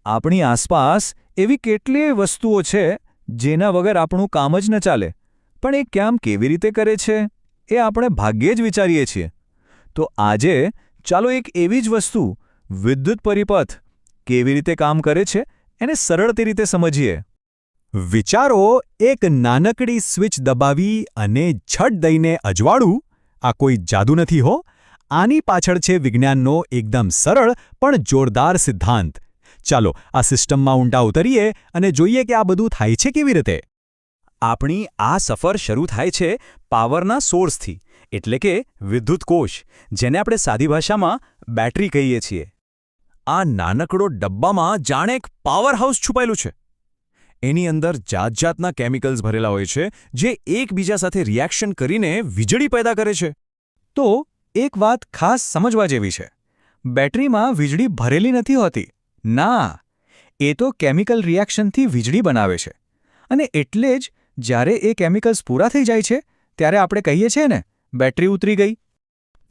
આપણી આસપાસ એવી કેટલીય વસ્તુઓ છે જેના વગર આપણું કામ જ ન ચાલે, પણ એ કામ કેવી રીતે કરે છે એ આપણે ભાગ્યે જ વિચારીએ છીએ. તો આજે ચાલો એક એવી જ વસ્તુ, વિદ્યુત પરિપથ, કેવી રીતે કામ કરે છે એને સરળતી રીતે સમજીએ. વિચારો, એક નાનકડી સ્વિચ દબાવી અને ઝટ દઈને અજવાળું. આ કોઈ જાદુ નથી હો. આની પાછળ છે વિજ્ઞાનનો એકદમ સરળ પણ જોરદાર સિદ્ધાંત. ચાલો આ સિસ્ટમમાં ઊંડા ઉતરીએ અને જોઈએ કે આ બધું થાય છે કેવી રીતે. આપણી આ સફર શરૂ થાય છે પાવરના સોર્સથી, એટલે કે વિદ્યુત કોષ, જેને આપણે સાદી ભાષામાં બેટરી કહીએ છીએ. આ નાનકડો ડબ્બામાં જાણે એક પાવર હાઉસ છુપાયેલું છે. એની અંદર જાતજાતના કેમિકલ્સ ભરેલા હોય છે જે એકબીજા સાથે રિએક્શન કરીને વીજળી પેદા કરે છે. તો એક વાત ખાસ સમજવા જેવી છે. બેટરીમાં વીજળી ભરેલી નથી હોતી. ના, એ તો કેમિકલ રિએક્શનથી વીજળી બનાવે છે. અને એટલે જ જ્યારે એ કેમિકલ્સ પૂરા થઈ જાય છે ત્યારે આપણે કહીએ છીએ ને, બેટરી ઉતરી ગઈ.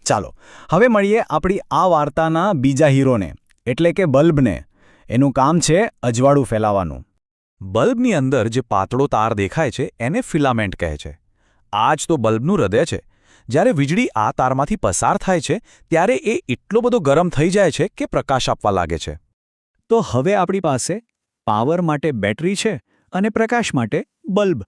ચાલો હવે મળીએ આપણી આ વાર્તાના બીજા હીરોને, એટલે કે બલ્બને. એનું કામ છે અજવાળું ફેલાવવાનું. બલ્બની અંદર જે પાતળો તાર દેખાય છે એને ફિલામેન્ટ કહે છે. આ જ તો બલ્બનું હૃદય છે. જ્યારે વીજળી આ તારમાંથી પસાર થાય છે ત્યારે એ એટલો બધો ગરમ થઈ જાય છે કે પ્રકાશ આપવા લાગે છે. તો હવે આપણી પાસે પાવર માટે બેટરી છે અને પ્રકાશ માટે બલ્બ.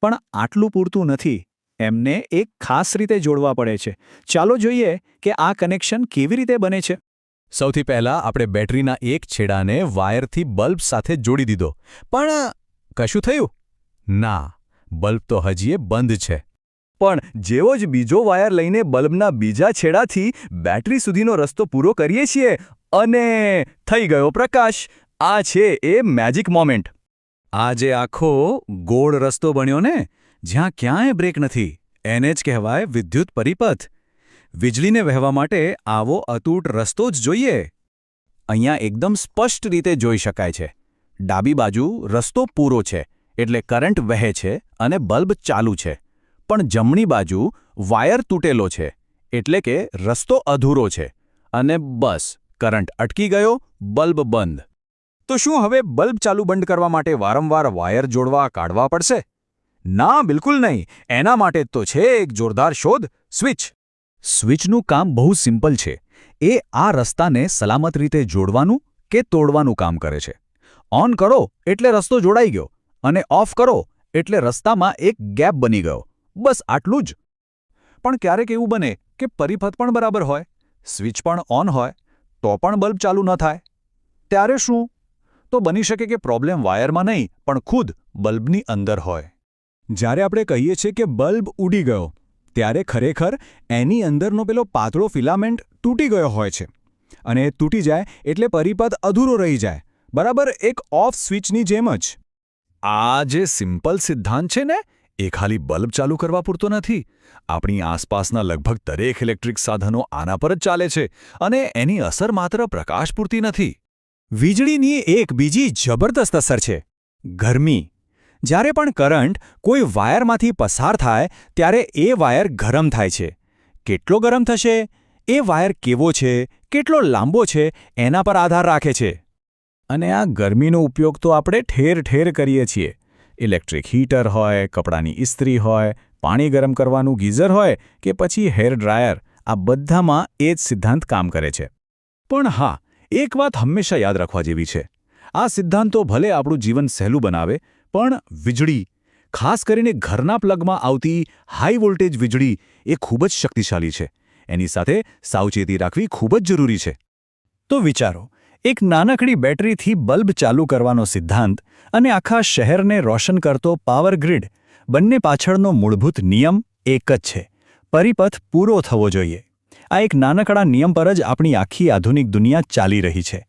પણ આટલું પૂરતું નથી. એમને એક ખાસ રીતે જોડવા પડે છે. ચાલો જોઈએ કે આ કનેક્શન કેવી રીતે બને છે. સૌથી પહેલાં આપણે બેટરીના એક છેડાને વાયરથી બલ્બ સાથે જોડી દીધો. પણ કશું થયું? ના, બલ્બ તો હજીએ બંધ છે. પણ જેવો જ બીજો વાયર લઈને બલ્બના બીજા છેડાથી બેટરી સુધીનો રસ્તો પૂરો કરીએ છીએ અને થઈ ગયો પ્રકાશ. આ છે એ મેજિક મોમેન્ટ. આ જે આખો ગોળ રસ્તો બન્યો ને, જ્યાં ક્યાંય બ્રેક નથી, એને જ કહેવાય વિદ્યુત પરિપથ. વીજળીને વહેવા માટે આવો અતૂટ રસ્તો જ જોઈએ. અહીંયા એકદમ સ્પષ્ટ રીતે જોઈ શકાય છે. ડાબી બાજુ રસ્તો પૂરો છે, એટલે કરંટ વહે છે અને બલ્બ ચાલુ છે. પણ જમણી બાજુ વાયર તૂટેલો છે, એટલે કે રસ્તો અધૂરો છે. અને બસ, કરંટ અટકી ગયો, બલ્બ બંધ. તો શું હવે બલ્બ ચાલુ બંધ કરવા માટે વારંવાર વાયર જોડવા કાઢવા પડશે? ના, બિલકુલ નહીં. એના માટે જ તો છે એક જોરદાર શોધ, સ્વિચ. સ્વિચનું કામ બહુ સિમ્પલ છે. એ આ રસ્તાને સલામત રીતે જોડવાનું કે તોડવાનું કામ કરે છે. ઓન કરો એટલે રસ્તો જોડાઈ ગયો, અને ઓફ કરો એટલે રસ્તામાં એક ગેપ બની ગયો. બસ આટલું જ. પણ ક્યારેક એવું બને કે પરિપથ પણ બરાબર હોય, સ્વિચ પણ ઓન હોય, તો પણ બલ્બ ચાલુ ન થાય. ત્યારે શું? તો બની શકે કે પ્રોબ્લેમ વાયરમાં નહીં પણ ખુદ બલ્બની અંદર હોય. જ્યારે આપણે કહીએ છીએ કે બલ્બ ઉડી ગયો, ત્યારે ખરેખર એની અંદરનો પેલો પાતળો ફિલામેન્ટ તૂટી ગયો હોય છે. અને એ તૂટી જાય એટલે પરિપથ અધૂરો રહી જાય, બરાબર એક ઓફ સ્વિચની જેમ જ. આ જે સિમ્પલ સિદ્ધાંત છે ને, એ ખાલી બલ્બ ચાલુ કરવા પૂરતો નથી. આપણી આસપાસના લગભગ દરેક ઇલેક્ટ્રિક સાધનો આના પર જ ચાલે છે, અને એની અસર માત્ર પ્રકાશ પૂરતી નથી. વીજળીની એક બીજી જબરદસ્ત અસર છે, ગરમી. જ્યારે પણ કરંટ કોઈ વાયરમાંથી પસાર થાય ત્યારે એ વાયર ગરમ થાય છે. કેટલો ગરમ થશે? એ વાયર કેવો છે, કેટલો લાંબો છે, એના પર આધાર રાખે છે. અને આ ગરમીનો ઉપયોગ તો આપણે ઠેર ઠેર કરીએ છીએ. ઇલેક્ટ્રિક હીટર હોય, કપડાની ઇસ્ત્રી હોય, પાણી ગરમ કરવાનું ગીઝર હોય કે પછી હેર ડ્રાયર, આ બધામાં એ જ સિદ્ધાંત કામ કરે છે. પણ હા, એક વાત હંમેશા યાદ રાખવા જેવી છે. આ સિદ્ધાંતો ભલે આપણું જીવન સહેલું બનાવે, પણ વીજળી, ખાસ કરીને ઘરના પ્લગમાં આવતી હાઈ વોલ્ટેજ વીજળી, એ ખૂબ જ શક્તિશાળી છે. એની સાથે સાવચેતી રાખવી ખૂબ જ જરૂરી છે. તો વિચારો, એક નાનકડી બેટરીથી બલ્બ ચાલુ કરવાનો સિદ્ધાંત અને આખા શહેરને રોશન કરતો પાવર ગ્રીડ, બંને પાછળનો મૂળભૂત નિયમ એક જ છે: પરિપથ પૂરો થવો જોઈએ. આ એક નાનકડા નિયમ પર જ આપણી આખી આધુનિક દુનિયા ચાલી રહી છે.